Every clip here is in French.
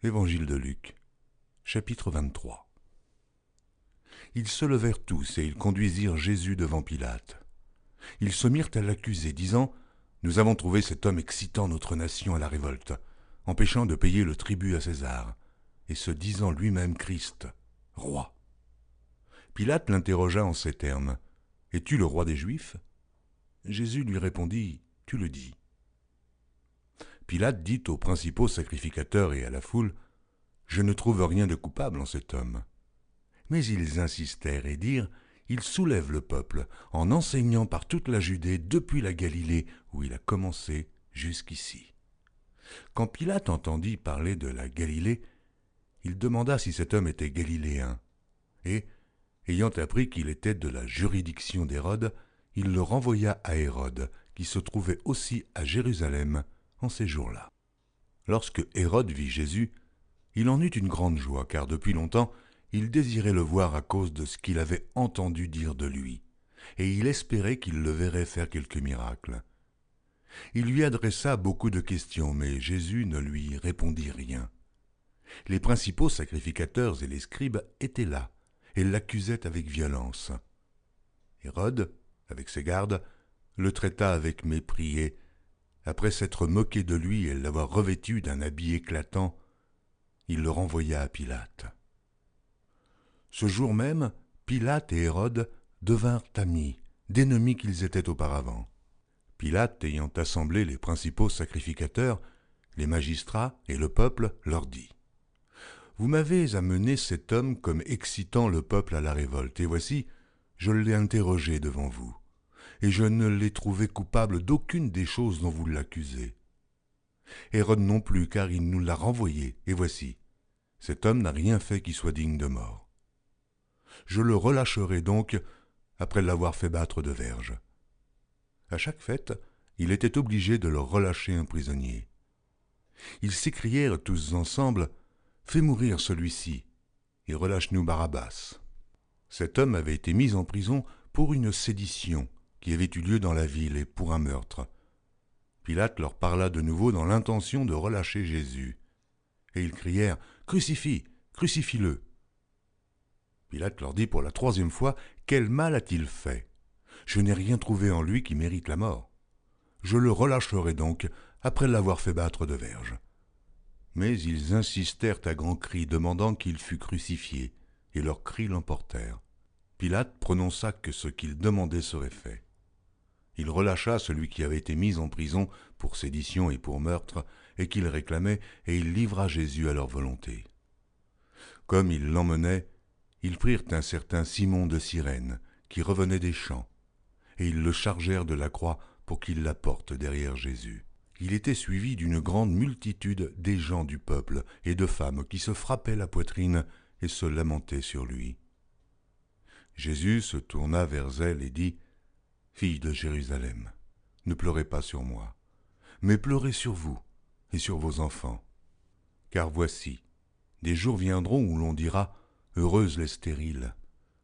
Évangile de Luc, chapitre 23. Ils se levèrent tous et ils conduisirent Jésus devant Pilate. Ils se mirent à l'accuser, disant « Nous avons trouvé cet homme excitant notre nation à la révolte, empêchant de payer le tribut à César, et se disant lui-même Christ, roi. » Pilate l'interrogea en ces termes « Es-tu le roi des Juifs ?» Jésus lui répondit « Tu le dis. » Pilate dit aux principaux sacrificateurs et à la foule « Je ne trouve rien de coupable en cet homme. » Mais ils insistèrent et dirent « Il soulève le peuple en enseignant par toute la Judée depuis la Galilée où il a commencé jusqu'ici. » Quand Pilate entendit parler de la Galilée, il demanda si cet homme était galiléen. Et, ayant appris qu'il était de la juridiction d'Hérode, il le renvoya à Hérode, qui se trouvait aussi à Jérusalem en ces jours-là. Lorsque Hérode vit Jésus, il en eut une grande joie, car depuis longtemps, il désirait le voir à cause de ce qu'il avait entendu dire de lui, et il espérait qu'il le verrait faire quelques miracles. Il lui adressa beaucoup de questions, mais Jésus ne lui répondit rien. Les principaux sacrificateurs et les scribes étaient là, et l'accusaient avec violence. Hérode, avec ses gardes, le traita avec mépris et, après s'être moqué de lui et l'avoir revêtu d'un habit éclatant, il le renvoya à Pilate. Ce jour même, Pilate et Hérode devinrent amis, d'ennemis qu'ils étaient auparavant. Pilate, ayant assemblé les principaux sacrificateurs, les magistrats et le peuple, leur dit « Vous m'avez amené cet homme comme excitant le peuple à la révolte, et voici, je l'ai interrogé devant vous, et je ne l'ai trouvé coupable d'aucune des choses dont vous l'accusez. Hérode non plus, car il nous l'a renvoyé, et voici, cet homme n'a rien fait qui soit digne de mort. Je le relâcherai donc après l'avoir fait battre de verges. » À chaque fête, il était obligé de leur relâcher un prisonnier. Ils s'écrièrent tous ensemble « Fais mourir celui-ci, et relâche-nous Barabbas. » Cet homme avait été mis en prison pour une sédition qui avait eu lieu dans la ville et pour un meurtre. Pilate leur parla de nouveau dans l'intention de relâcher Jésus. Et ils crièrent « Crucifie, crucifie-le !» Pilate leur dit pour la troisième fois « Quel mal a-t-il fait ? Je n'ai rien trouvé en lui qui mérite la mort. Je le relâcherai donc après l'avoir fait battre de verges. » Mais ils insistèrent à grands cris, demandant qu'il fût crucifié, et leurs cris l'emportèrent. Pilate prononça que ce qu'ils demandaient serait fait. Il relâcha celui qui avait été mis en prison pour sédition et pour meurtre, et qu'il réclamait, et il livra Jésus à leur volonté. Comme ils l'emmenaient, ils prirent un certain Simon de Cyrène, qui revenait des champs, et ils le chargèrent de la croix pour qu'il la porte derrière Jésus. Il était suivi d'une grande multitude des gens du peuple et de femmes qui se frappaient la poitrine et se lamentaient sur lui. Jésus se tourna vers elle et dit « Filles de Jérusalem, ne pleurez pas sur moi, mais pleurez sur vous et sur vos enfants. Car voici, des jours viendront où l'on dira « Heureuses les stériles,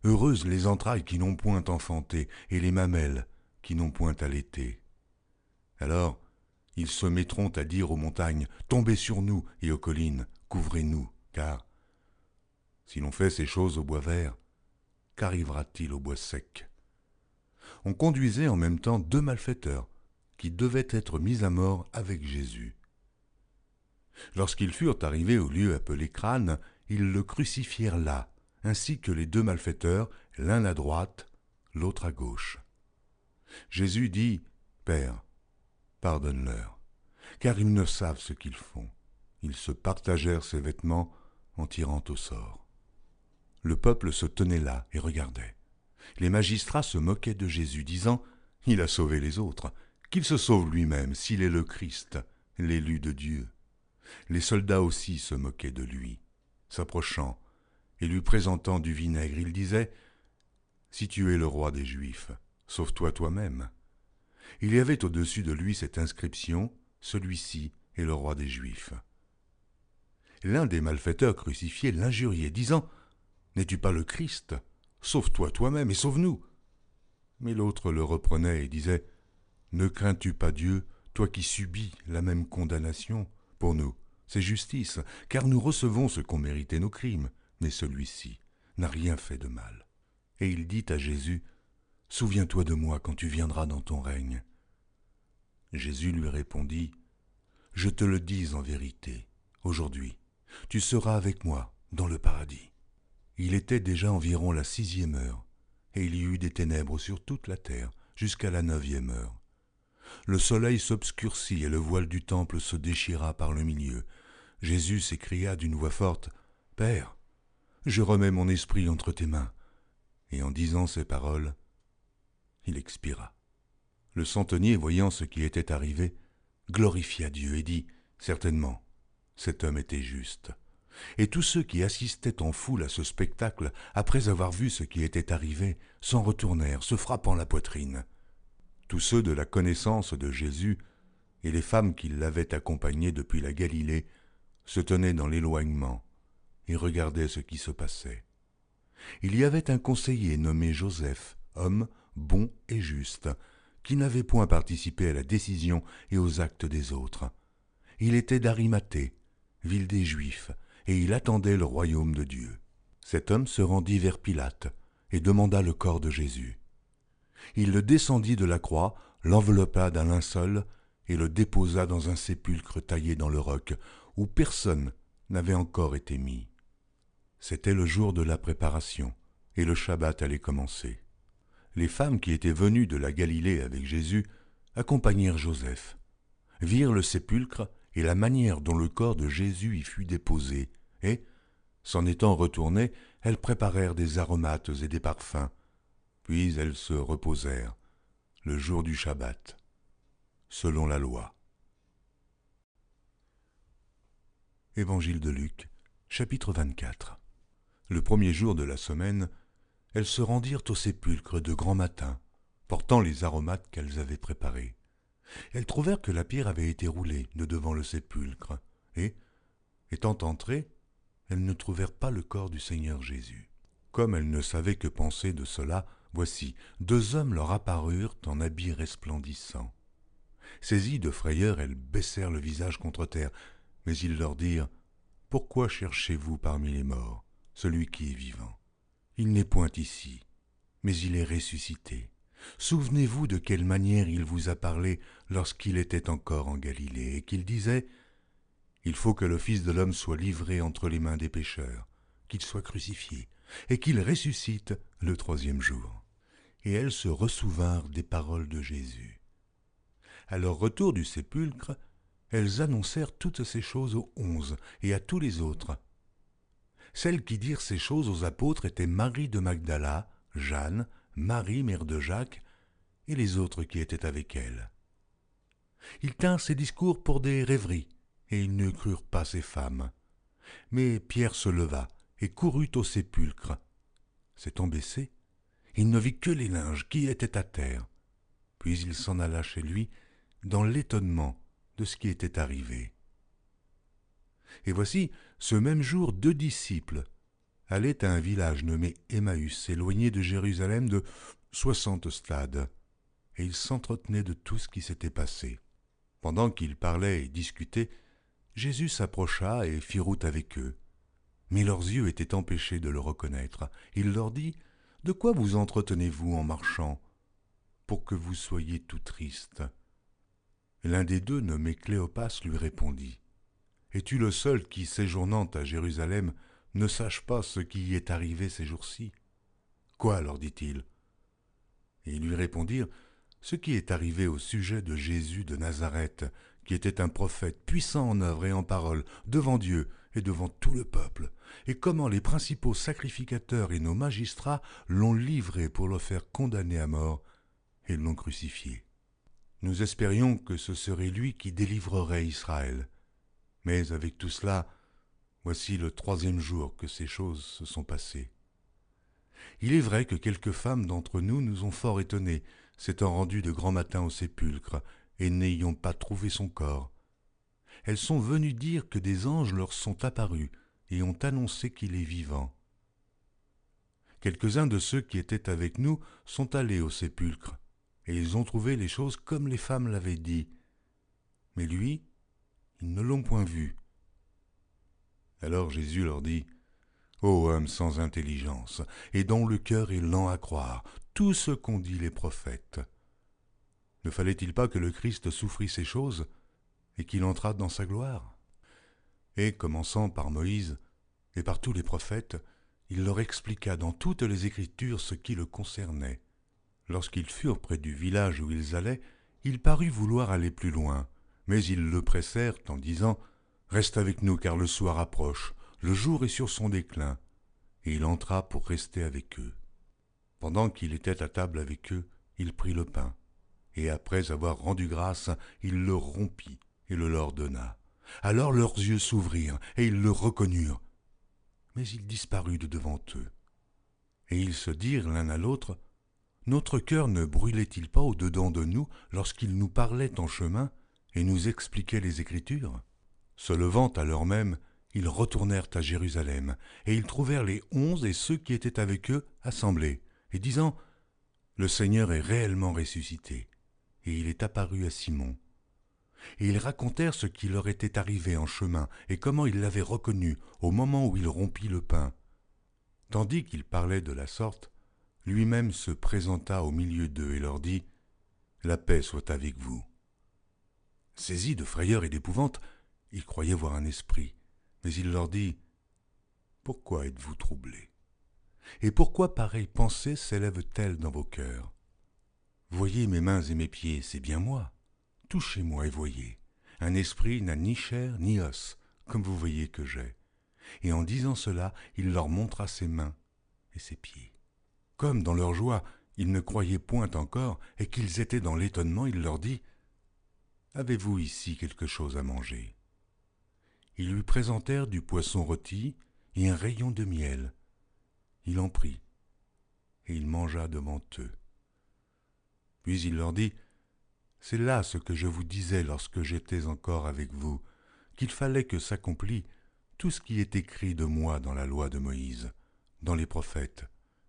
heureuses les entrailles qui n'ont point enfanté et les mamelles qui n'ont point allaité. » Alors, ils se mettront à dire aux montagnes « Tombez sur nous » et aux collines « Couvrez-nous » car, si l'on fait ces choses au bois vert, qu'arrivera-t-il au bois sec? On conduisait en même temps 2 malfaiteurs qui devaient être mis à mort avec Jésus. Lorsqu'ils furent arrivés au lieu appelé Crâne, ils le crucifièrent là, ainsi que les 2 malfaiteurs, l'un à droite, l'autre à gauche. Jésus dit « Père, pardonne-leur, car ils ne savent ce qu'ils font. » Ils se partagèrent ses vêtements en tirant au sort. Le peuple se tenait là et regardait. Les magistrats se moquaient de Jésus, disant « Il a sauvé les autres, qu'il se sauve lui-même s'il est le Christ, l'élu de Dieu. » Les soldats aussi se moquaient de lui. S'approchant et lui présentant du vinaigre, il disait « Si tu es le roi des Juifs, sauve-toi toi-même. » Il y avait au-dessus de lui cette inscription « Celui-ci est le roi des Juifs. » L'un des malfaiteurs crucifiés l'injuriait, disant « N'es-tu pas le Christ ? Sauve-toi toi-même et sauve-nous. » Mais l'autre le reprenait et disait « Ne crains-tu pas Dieu, toi qui subis la même condamnation? Pour nous, c'est justice, car nous recevons ce qu'ont mérité nos crimes, mais celui-ci n'a rien fait de mal. » Et il dit à Jésus, « Souviens-toi de moi quand tu viendras dans ton règne. » Jésus lui répondit, « Je te le dis en vérité, aujourd'hui, tu seras avec moi dans le paradis. » Il était déjà environ la 6e heure, et il y eut des ténèbres sur toute la terre jusqu'à la 9e heure. Le soleil s'obscurcit et le voile du temple se déchira par le milieu. Jésus s'écria d'une voix forte, « Père, je remets mon esprit entre tes mains. » Et en disant ces paroles, il expira. Le centenier, voyant ce qui était arrivé, glorifia Dieu et dit, « Certainement, cet homme était juste. » Et tous ceux qui assistaient en foule à ce spectacle, après avoir vu ce qui était arrivé, s'en retournèrent, se frappant la poitrine. Tous ceux de la connaissance de Jésus et les femmes qui l'avaient accompagné depuis la Galilée se tenaient dans l'éloignement et regardaient ce qui se passait. Il y avait un conseiller nommé Joseph, homme bon et juste, qui n'avait point participé à la décision et aux actes des autres. Il était d'Arimathée, ville des Juifs, et il attendait le royaume de Dieu. Cet homme se rendit vers Pilate et demanda le corps de Jésus. Il le descendit de la croix, l'enveloppa d'un linceul et le déposa dans un sépulcre taillé dans le roc, où personne n'avait encore été mis. C'était le jour de la préparation, et le Shabbat allait commencer. Les femmes qui étaient venues de la Galilée avec Jésus accompagnèrent Joseph, virent le sépulcre et la manière dont le corps de Jésus y fut déposé, et, s'en étant retournées, elles préparèrent des aromates et des parfums, puis elles se reposèrent, le jour du Shabbat, selon la loi. Évangile de Luc, chapitre 24. Le premier jour de la semaine, elles se rendirent au sépulcre de grand matin, portant les aromates qu'elles avaient préparés. Elles trouvèrent que la pierre avait été roulée de devant le sépulcre, et, étant entrées, elles ne trouvèrent pas le corps du Seigneur Jésus. Comme elles ne savaient que penser de cela, voici, 2 hommes leur apparurent en habits resplendissants. Saisies de frayeur, elles baissèrent le visage contre terre, mais ils leur dirent, « Pourquoi cherchez-vous parmi les morts celui qui est vivant? Il n'est point ici, mais il est ressuscité. Souvenez-vous de quelle manière il vous a parlé lorsqu'il était encore en Galilée, et qu'il disait, « Il faut que le Fils de l'homme soit livré entre les mains des pécheurs, qu'il soit crucifié, et qu'il ressuscite le 3e jour. » Et elles se ressouvinrent des paroles de Jésus. À leur retour du sépulcre, elles annoncèrent toutes ces choses aux 11 et à tous les autres. Celles qui dirent ces choses aux apôtres étaient Marie de Magdala, Jeanne, Marie, mère de Jacques, et les autres qui étaient avec elle. Ils tinrent ces discours pour des rêveries, et ils ne crurent pas ces femmes. Mais Pierre se leva et courut au sépulcre. S'étant baissé, il ne vit que les linges qui étaient à terre. Puis il s'en alla chez lui dans l'étonnement de ce qui était arrivé. Et voici, ce même jour, 2 disciples allaient à un village nommé Emmaüs, éloigné de Jérusalem de 60 stades, et ils s'entretenaient de tout ce qui s'était passé. Pendant qu'ils parlaient et discutaient, Jésus s'approcha et fit route avec eux. Mais leurs yeux étaient empêchés de le reconnaître. Il leur dit, « De quoi vous entretenez-vous en marchant, pour que vous soyez tout tristes ?» L'un des 2, nommé Cléopas, lui répondit, « Es-tu le seul qui, séjournant à Jérusalem, ne sache pas ce qui y est arrivé ces jours-ci » ? « Quoi ?» leur dit-il. Et ils lui répondirent, « Ce qui est arrivé au sujet de Jésus de Nazareth, qui était un prophète puissant en œuvre et en parole, devant Dieu et devant tout le peuple, et comment les principaux sacrificateurs et nos magistrats l'ont livré pour le faire condamner à mort et l'ont crucifié. Nous espérions que ce serait lui qui délivrerait Israël. Mais avec tout cela, voici le 3e jour que ces choses se sont passées. Il est vrai que quelques femmes d'entre nous nous ont fort étonnés, s'étant rendues de grand matin au sépulcre, et n'ayant pas trouvé son corps. Elles sont venues dire que des anges leur sont apparus et ont annoncé qu'il est vivant. Quelques-uns de ceux qui étaient avec nous sont allés au sépulcre, et ils ont trouvé les choses comme les femmes l'avaient dit. Mais lui, ils ne l'ont point vu, Alors Jésus leur dit, « Ô homme sans intelligence, et dont le cœur est lent à croire tout ce qu'ont dit les prophètes. Ne fallait-il pas que le Christ souffrit ces choses et qu'il entrât dans sa gloire ?» Et, commençant par Moïse et par tous les prophètes, il leur expliqua dans toutes les Écritures ce qui le concernait. Lorsqu'ils furent près du village où ils allaient, il parut vouloir aller plus loin, mais ils le pressèrent en disant « Reste avec nous, car le soir approche, le jour est sur son déclin. » Et il entra pour rester avec eux. Pendant qu'il était à table avec eux, il prit le pain, et après avoir rendu grâce, il le rompit et le leur donna. Alors leurs yeux s'ouvrirent, et ils le reconnurent. Mais il disparut de devant eux. Et ils se dirent l'un à l'autre, « Notre cœur ne brûlait-il pas au-dedans de nous lorsqu'il nous parlait en chemin et nous expliquait les Écritures ?» Se levant à l'heure même, ils retournèrent à Jérusalem, et ils trouvèrent les 11 et ceux qui étaient avec eux assemblés, et disant, « Le Seigneur est réellement ressuscité, et il est apparu à Simon. » Et ils racontèrent ce qui leur était arrivé en chemin, et comment ils l'avaient reconnu au moment où il rompit le pain. Tandis qu'il parlait de la sorte, lui-même se présenta au milieu d'eux et leur dit, « La paix soit avec vous. » Saisis de frayeur et d'épouvante, ils croyaient voir un esprit, mais il leur dit, « Pourquoi êtes-vous troublés? Et pourquoi pareille pensée s'élève-t-elle dans vos cœurs? Voyez mes mains et mes pieds, c'est bien moi. Touchez-moi et voyez. Un esprit n'a ni chair ni os, comme vous voyez que j'ai. » Et en disant cela, il leur montra ses mains et ses pieds. Comme dans leur joie, ils ne croyaient point encore, et qu'ils étaient dans l'étonnement, il leur dit, « Avez-vous ici quelque chose à manger ?» Ils lui présentèrent du poisson rôti et un rayon de miel. Il en prit, et il mangea devant eux. Puis il leur dit, « C'est là ce que je vous disais lorsque j'étais encore avec vous, qu'il fallait que s'accomplît tout ce qui est écrit de moi dans la loi de Moïse, dans les prophètes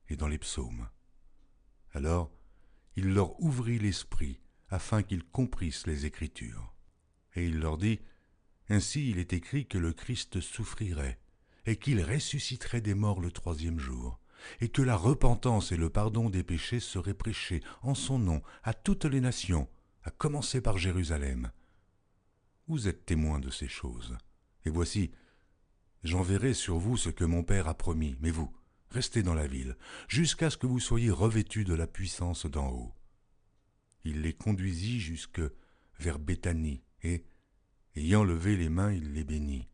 et dans les psaumes. » Alors, il leur ouvrit l'esprit, afin qu'ils comprissent les Écritures. Et il leur dit, « Ainsi il est écrit que le Christ souffrirait, et qu'il ressusciterait des morts le 3e jour, et que la repentance et le pardon des péchés seraient prêchés en son nom à toutes les nations, à commencer par Jérusalem. Vous êtes témoins de ces choses, et voici, j'enverrai sur vous ce que mon Père a promis, mais vous, restez dans la ville, jusqu'à ce que vous soyez revêtus de la puissance d'en haut. » Il les conduisit jusque vers Béthanie, et, ayant levé les mains, il les bénit.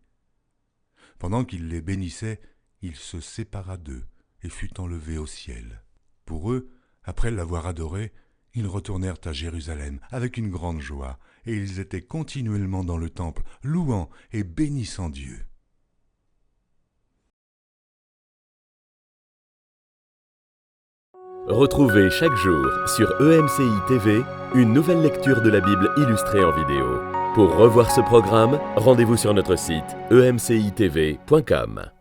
Pendant qu'il les bénissait, il se sépara d'eux et fut enlevé au ciel. Pour eux, après l'avoir adoré, ils retournèrent à Jérusalem avec une grande joie, et ils étaient continuellement dans le temple, louant et bénissant Dieu. Retrouvez chaque jour sur EMCI TV une nouvelle lecture de la Bible illustrée en vidéo. Pour revoir ce programme, rendez-vous sur notre site emcitv.com.